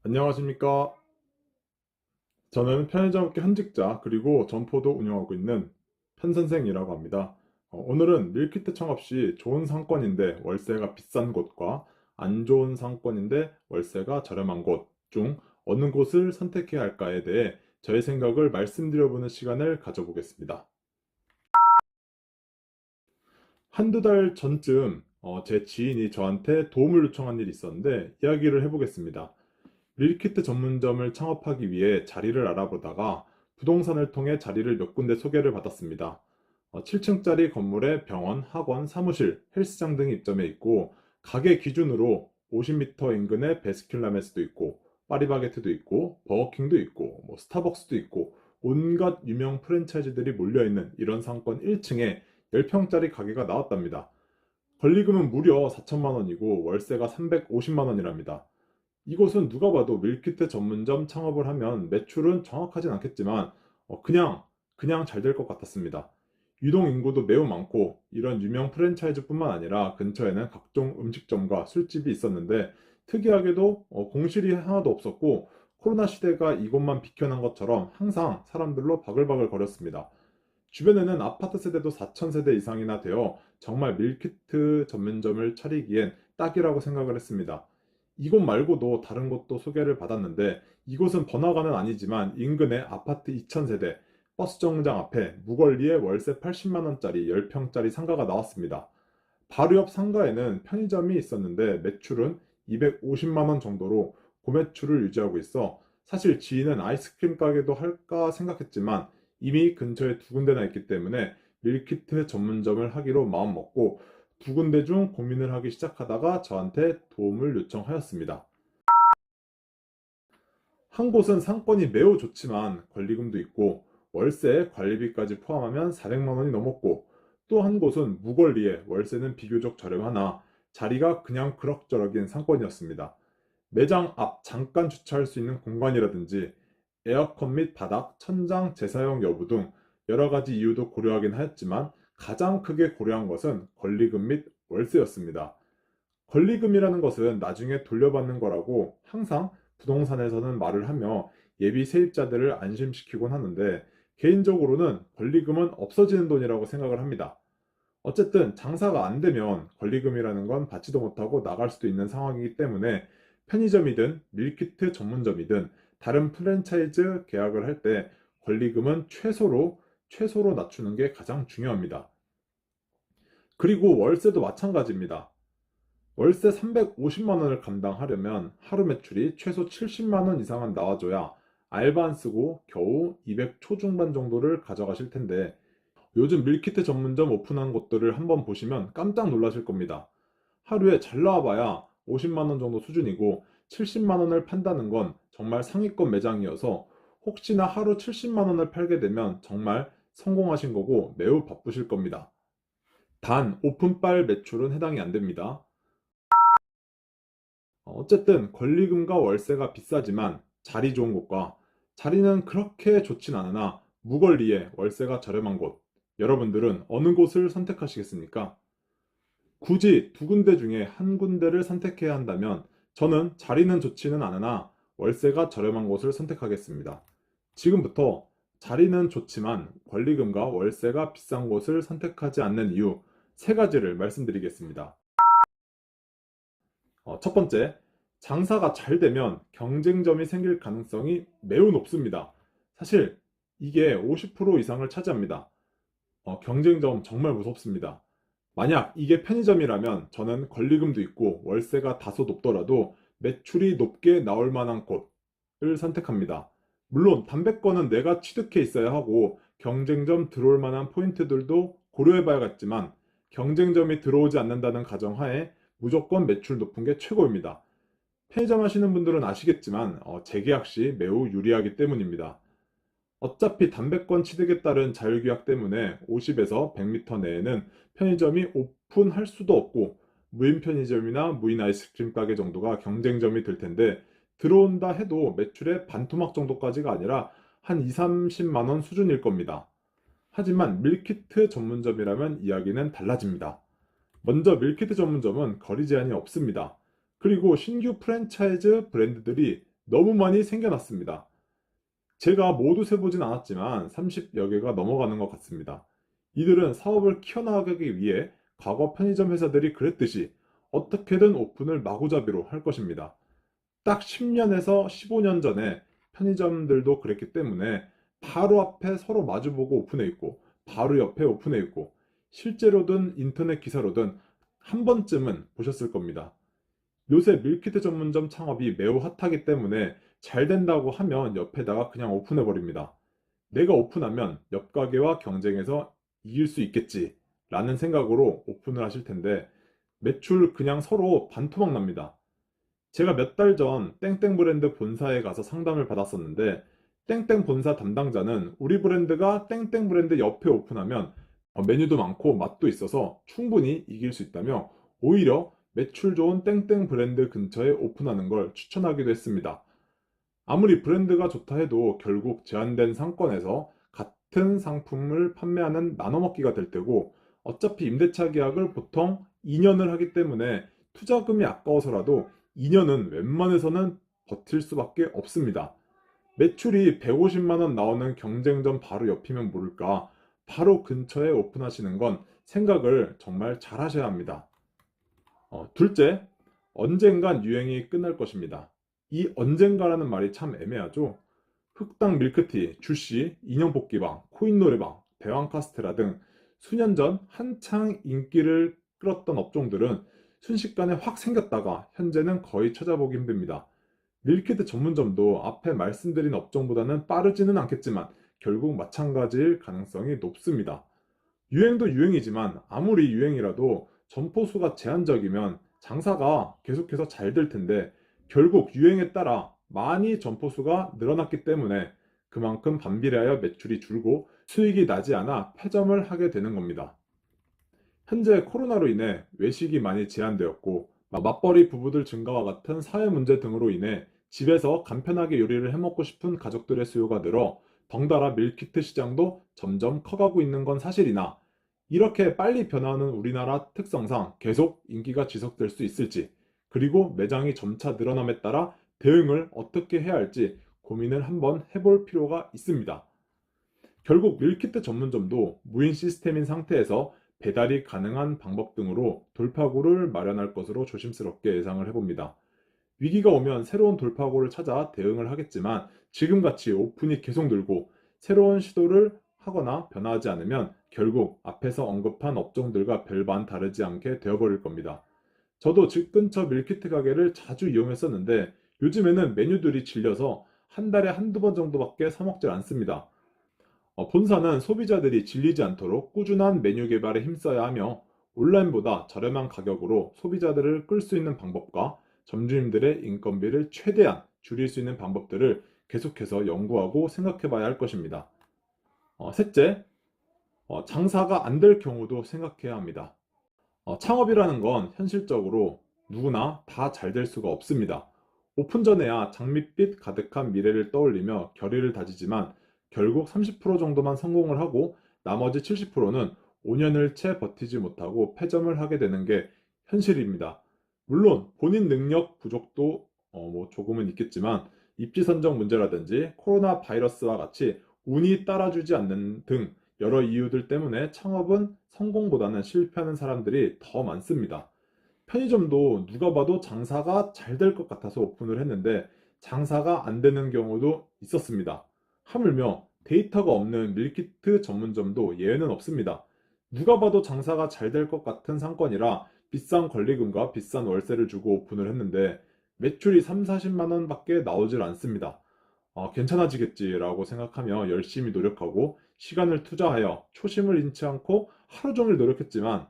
안녕하십니까. 저는 편의점업계 현직자 그리고 점포도 운영하고 있는 편선생이라고 합니다. 오늘은 밀키트 창업 시 좋은 상권인데 월세가 비싼 곳과 안 좋은 상권인데 월세가 저렴한 곳 중 어느 곳을 선택해야 할까에 대해 저의 생각을 말씀드려보는 시간을 가져보겠습니다. 한두 달 전쯤 제 지인이 저한테 도움을 요청한 일이 있었는데 이야기를 해보겠습니다. 밀키트 전문점을 창업하기 위해 자리를 알아보다가 부동산을 통해 자리를 몇 군데 소개를 받았습니다. 7층짜리 건물에 병원, 학원, 사무실, 헬스장 등이 입점해 있고 가게 기준으로 50m 인근에 베스킨라빈스도 있고 파리바게트도 있고 버거킹도 있고 스타벅스도 있고 온갖 유명 프랜차이즈들이 몰려있는 이런 상권 1층에 10평짜리 가게가 나왔답니다. 권리금은 무려 4천만 원이고 월세가 350만 원이랍니다. 이곳은 누가 봐도 밀키트 전문점 창업을 하면 매출은 정확하진 않겠지만 그냥 잘 될 것 같았습니다. 유동 인구도 매우 많고 이런 유명 프랜차이즈뿐만 아니라 근처에는 각종 음식점과 술집이 있었는데 특이하게도 공실이 하나도 없었고 코로나 시대가 이곳만 비켜난 것처럼 항상 사람들로 바글바글 거렸습니다. 주변에는 아파트 세대도 4천 세대 이상이나 되어 정말 밀키트 전문점을 차리기엔 딱이라고 생각을 했습니다. 이곳 말고도 다른 곳도 소개를 받았는데 이곳은 번화가는 아니지만 인근에 아파트 2,000세대, 버스 정류장 앞에 무권리에 월세 80만 원짜리 10평짜리 상가가 나왔습니다. 바로 옆 상가에는 편의점이 있었는데 매출은 250만 원 정도로 고매출을 유지하고 있어 사실 지인은 아이스크림 가게도 할까 생각했지만 이미 근처에 두 군데나 있기 때문에 밀키트 전문점을 하기로 마음먹고 두 군데 중 고민을 하기 시작하다가 저한테 도움을 요청하였습니다. 한 곳은 상권이 매우 좋지만 권리금도 있고 월세 관리비까지 포함하면 400만 원이 넘었고 또 한 곳은 무권리에 월세는 비교적 저렴하나 자리가 그냥 그럭저럭인 상권이었습니다. 매장 앞 잠깐 주차할 수 있는 공간이라든지 에어컨 및 바닥, 천장 재사용 여부 등 여러 가지 이유도 고려하긴 하였지만 가장 크게 고려한 것은 권리금 및 월세였습니다. 권리금이라는 것은 나중에 돌려받는 거라고 항상 부동산에서는 말을 하며 예비 세입자들을 안심시키곤 하는데 개인적으로는 권리금은 없어지는 돈이라고 생각을 합니다. 어쨌든 장사가 안 되면 권리금이라는 건 받지도 못하고 나갈 수도 있는 상황이기 때문에 편의점이든 밀키트 전문점이든 다른 프랜차이즈 계약을 할 때 권리금은 최소로 낮추는 게 가장 중요합니다. 그리고 월세도 마찬가지입니다. 월세 350만 원을 감당하려면 하루 매출이 최소 70만 원 이상은 나와줘야 알바 안 쓰고 겨우 200 초중반 정도를 가져가실 텐데 요즘 밀키트 전문점 오픈한 곳들을 한번 보시면 깜짝 놀라실 겁니다. 하루에 잘 나와봐야 50만 원 정도 수준이고 70만 원을 판다는 건 정말 상위권 매장이어서 혹시나 하루 70만 원을 팔게 되면 정말 성공하신 거고 매우 바쁘실 겁니다. 단 오픈빨 매출은 해당이 안 됩니다. 어쨌든 권리금과 월세가 비싸지만 자리 좋은 곳과 자리는 그렇게 좋진 않으나 무권리에 월세가 저렴한 곳, 여러분들은 어느 곳을 선택하시겠습니까? 굳이 두 군데 중에 한 군데를 선택해야 한다면 저는 자리는 좋지는 않으나 월세가 저렴한 곳을 선택하겠습니다. 지금부터 자리는 좋지만 권리금과 월세가 비싼 곳을 선택하지 않는 이유 세 가지를 말씀드리겠습니다. 첫 번째, 장사가 잘 되면 경쟁점이 생길 가능성이 매우 높습니다. 사실 이게 50% 이상을 차지합니다. 경쟁점 정말 무섭습니다. 만약 이게 편의점이라면 저는 권리금도 있고 월세가 다소 높더라도 매출이 높게 나올 만한 곳을 선택합니다. 물론 담배권은 내가 취득해 있어야 하고 경쟁점 들어올 만한 포인트들도 고려해 봐야겠지만 경쟁점이 들어오지 않는다는 가정하에 무조건 매출 높은 게 최고입니다. 편의점 하시는 분들은 아시겠지만 재계약 시 매우 유리하기 때문입니다. 어차피 담배권 취득에 따른 자율규약 때문에 50에서 100m 내에는 편의점이 오픈할 수도 없고 무인 편의점이나 무인 아이스크림 가게 정도가 경쟁점이 될 텐데 들어온다 해도 매출의 반토막 정도까지가 아니라 한 2, 30만 원 수준일 겁니다. 하지만 밀키트 전문점이라면 이야기는 달라집니다. 먼저 밀키트 전문점은 거리 제한이 없습니다. 그리고 신규 프랜차이즈 브랜드들이 너무 많이 생겨났습니다. 제가 모두 세보진 않았지만 30여 개가 넘어가는 것 같습니다. 이들은 사업을 키워나가기 위해 과거 편의점 회사들이 그랬듯이 어떻게든 오픈을 마구잡이로 할 것입니다. 딱 10년에서 15년 전에 편의점들도 그랬기 때문에 바로 앞에 서로 마주보고 오픈해 있고 바로 옆에 오픈해 있고 실제로든 인터넷 기사로든 한 번쯤은 보셨을 겁니다. 요새 밀키트 전문점 창업이 매우 핫하기 때문에 잘 된다고 하면 옆에다가 그냥 오픈해 버립니다. 내가 오픈하면 옆 가게와 경쟁해서 이길 수 있겠지 라는 생각으로 오픈을 하실 텐데 매출 그냥 서로 반토막 납니다. 제가 몇 달 전 땡땡 브랜드 본사에 가서 상담을 받았었는데 땡땡 본사 담당자는 우리 브랜드가 땡땡 브랜드 옆에 오픈하면 메뉴도 많고 맛도 있어서 충분히 이길 수 있다며 오히려 매출 좋은 땡땡 브랜드 근처에 오픈하는 걸 추천하기도 했습니다. 아무리 브랜드가 좋다 해도 결국 제한된 상권에서 같은 상품을 판매하는 나눠먹기가 될 테고 어차피 임대차 계약을 보통 2년을 하기 때문에 투자금이 아까워서라도 2년은 웬만해서는 버틸 수밖에 없습니다. 매출이 150만 원 나오는 경쟁점 바로 옆이면 모를까 바로 근처에 오픈하시는 건 생각을 정말 잘 하셔야 합니다. 둘째, 언젠간 유행이 끝날 것입니다. 이 언젠가라는 말이 참 애매하죠. 흑당 밀크티, 주시, 인형 뽑기방, 코인 노래방, 대왕 카스테라 등 수년 전 한창 인기를 끌었던 업종들은 순식간에 확 생겼다가 현재는 거의 찾아보기 힘듭니다. 밀키트 전문점도 앞에 말씀드린 업종보다는 빠르지는 않겠지만 결국 마찬가지일 가능성이 높습니다. 유행도 유행이지만 아무리 유행이라도 점포 수가 제한적이면 장사가 계속해서 잘 될 텐데 결국 유행에 따라 많이 점포 수가 늘어났기 때문에 그만큼 반비례하여 매출이 줄고 수익이 나지 않아 폐점을 하게 되는 겁니다. 현재 코로나로 인해 외식이 많이 제한되었고 맞벌이 부부들 증가와 같은 사회 문제 등으로 인해 집에서 간편하게 요리를 해먹고 싶은 가족들의 수요가 늘어 덩달아 밀키트 시장도 점점 커가고 있는 건 사실이나 이렇게 빨리 변화하는 우리나라 특성상 계속 인기가 지속될 수 있을지 그리고 매장이 점차 늘어남에 따라 대응을 어떻게 해야 할지 고민을 한번 해볼 필요가 있습니다. 결국 밀키트 전문점도 무인 시스템인 상태에서 배달이 가능한 방법 등으로 돌파구를 마련할 것으로 조심스럽게 예상을 해봅니다. 위기가 오면 새로운 돌파구를 찾아 대응을 하겠지만 지금같이 오픈이 계속 늘고 새로운 시도를 하거나 변화하지 않으면 결국 앞에서 언급한 업종들과 별반 다르지 않게 되어버릴 겁니다. 저도 집 근처 밀키트 가게를 자주 이용했었는데 요즘에는 메뉴들이 질려서 한 달에 한두 번 정도밖에 사 먹질 않습니다. 본사는 소비자들이 질리지 않도록 꾸준한 메뉴 개발에 힘써야 하며 온라인보다 저렴한 가격으로 소비자들을 끌 수 있는 방법과 점주님들의 인건비를 최대한 줄일 수 있는 방법들을 계속해서 연구하고 생각해 봐야 할 것입니다. 셋째, 장사가 안 될 경우도 생각해야 합니다. 창업이라는 건 현실적으로 누구나 다 잘 될 수가 없습니다. 오픈 전에야 장밋빛 가득한 미래를 떠올리며 결의를 다지지만 결국 30% 정도만 성공을 하고 나머지 70%는 5년을 채 버티지 못하고 폐점을 하게 되는 게 현실입니다. 물론 본인 능력 부족도 조금은 있겠지만 입지 선정 문제라든지 코로나 바이러스와 같이 운이 따라주지 않는 등 여러 이유들 때문에 창업은 성공보다는 실패하는 사람들이 더 많습니다. 편의점도 누가 봐도 장사가 잘 될 것 같아서 오픈을 했는데 장사가 안 되는 경우도 있었습니다. 하물며 데이터가 없는 밀키트 전문점도 예외는 없습니다. 누가 봐도 장사가 잘 될 것 같은 상권이라 비싼 권리금과 비싼 월세를 주고 오픈을 했는데 매출이 3, 40만 원밖에 나오질 않습니다. 괜찮아지겠지라고 생각하며 열심히 노력하고 시간을 투자하여 초심을 잃지 않고 하루 종일 노력했지만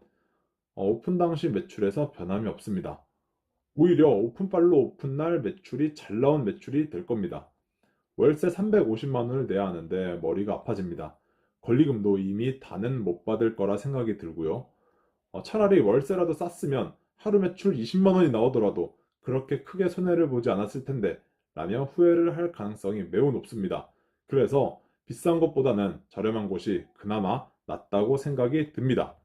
오픈 당시 매출에서 변함이 없습니다. 오히려 오픈빨로 오픈날 매출이 잘 나온 매출이 될 겁니다. 월세 350만 원을 내야 하는데 머리가 아파집니다. 권리금도 이미 다는 못 받을 거라 생각이 들고요. 차라리 월세라도 쌌으면 하루 매출 20만 원이 나오더라도 그렇게 크게 손해를 보지 않았을 텐데 라며 후회를 할 가능성이 매우 높습니다. 그래서 비싼 것보다는 저렴한 곳이 그나마 낫다고 생각이 듭니다.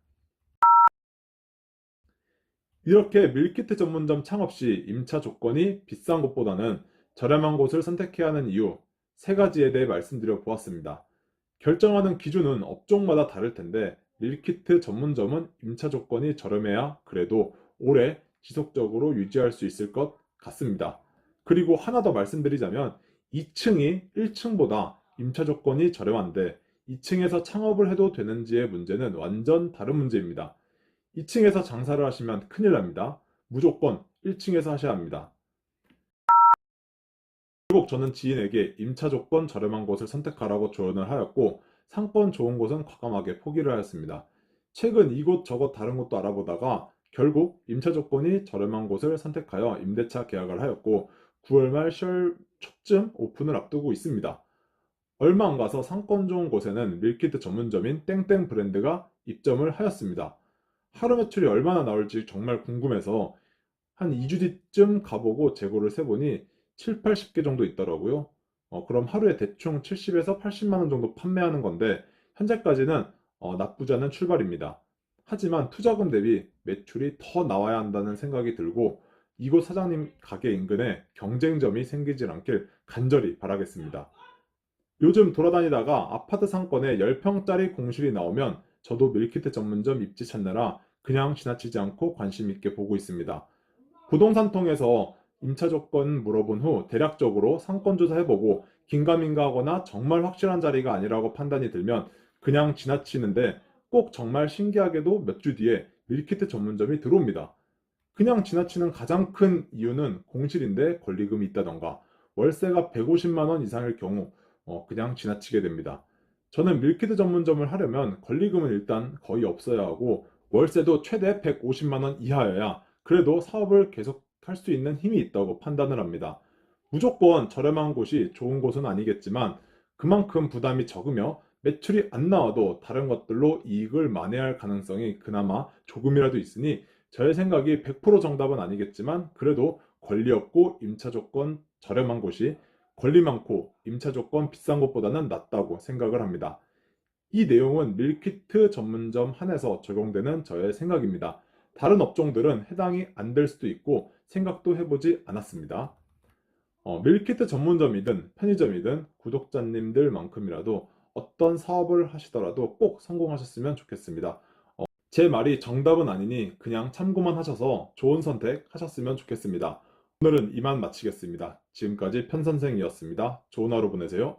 이렇게 밀키트 전문점 창업 시 임차 조건이 비싼 곳보다는 저렴한 곳을 선택해야 하는 이유, 세 가지에 대해 말씀드려 보았습니다. 결정하는 기준은 업종마다 다를 텐데 밀키트 전문점은 임차 조건이 저렴해야 그래도 오래 지속적으로 유지할 수 있을 것 같습니다. 그리고 하나 더 말씀드리자면 2층이 1층보다 임차 조건이 저렴한데 2층에서 창업을 해도 되는지의 문제는 완전 다른 문제입니다. 2층에서 장사를 하시면 큰일 납니다. 무조건 1층에서 하셔야 합니다. 결국 저는 지인에게 임차 조건 저렴한 곳을 선택하라고 조언을 하였고 상권 좋은 곳은 과감하게 포기를 하였습니다. 최근 이곳 저곳 다른 곳도 알아보다가 결국 임차 조건이 저렴한 곳을 선택하여 임대차 계약을 하였고 9월 말 10월 초쯤 오픈을 앞두고 있습니다. 얼마 안 가서 상권 좋은 곳에는 밀키트 전문점인 땡땡 브랜드가 입점을 하였습니다. 하루 매출이 얼마나 나올지 정말 궁금해서 한 2주 뒤쯤 가보고 재고를 세보니 7, 80개 정도 있더라고요. 그럼 하루에 대충 70에서 80만 원 정도 판매하는 건데 현재까지는 나쁘지 않은 출발입니다. 하지만 투자금 대비 매출이 더 나와야 한다는 생각이 들고 이곳 사장님 가게 인근에 경쟁점이 생기질 않길 간절히 바라겠습니다. 요즘 돌아다니다가 아파트 상권에 10평짜리 공실이 나오면 저도 밀키트 전문점 입지 찾느라 그냥 지나치지 않고 관심 있게 보고 있습니다. 부동산 통해서 임차 조건 물어본 후 대략적으로 상권 조사해보고 긴가민가하거나 정말 확실한 자리가 아니라고 판단이 들면 그냥 지나치는데 꼭 정말 신기하게도 몇 주 뒤에 밀키트 전문점이 들어옵니다. 그냥 지나치는 가장 큰 이유는 공실인데 권리금이 있다던가 월세가 150만 원 이상일 경우 그냥 지나치게 됩니다. 저는 밀키트 전문점을 하려면 권리금은 일단 거의 없어야 하고 월세도 최대 150만 원 이하여야 그래도 사업을 계속할 수 있는 힘이 있다고 판단을 합니다. 무조건 저렴한 곳이 좋은 곳은 아니겠지만 그만큼 부담이 적으며 매출이 안 나와도 다른 것들로 이익을 만회할 가능성이 그나마 조금이라도 있으니 저의 생각이 100% 정답은 아니겠지만 그래도 권리 없고 임차 조건 저렴한 곳이 권리 많고 임차 조건 비싼 곳보다는 낫다고 생각을 합니다. 이 내용은 밀키트 전문점 한에서 적용되는 저의 생각입니다. 다른 업종들은 해당이 안 될 수도 있고 생각도 해보지 않았습니다. 밀키트 전문점이든 편의점이든 구독자님들만큼이라도 어떤 사업을 하시더라도 꼭 성공하셨으면 좋겠습니다. 제 말이 정답은 아니니 그냥 참고만 하셔서 좋은 선택 하셨으면 좋겠습니다. 오늘은 이만 마치겠습니다. 지금까지 편선생이었습니다. 좋은 하루 보내세요.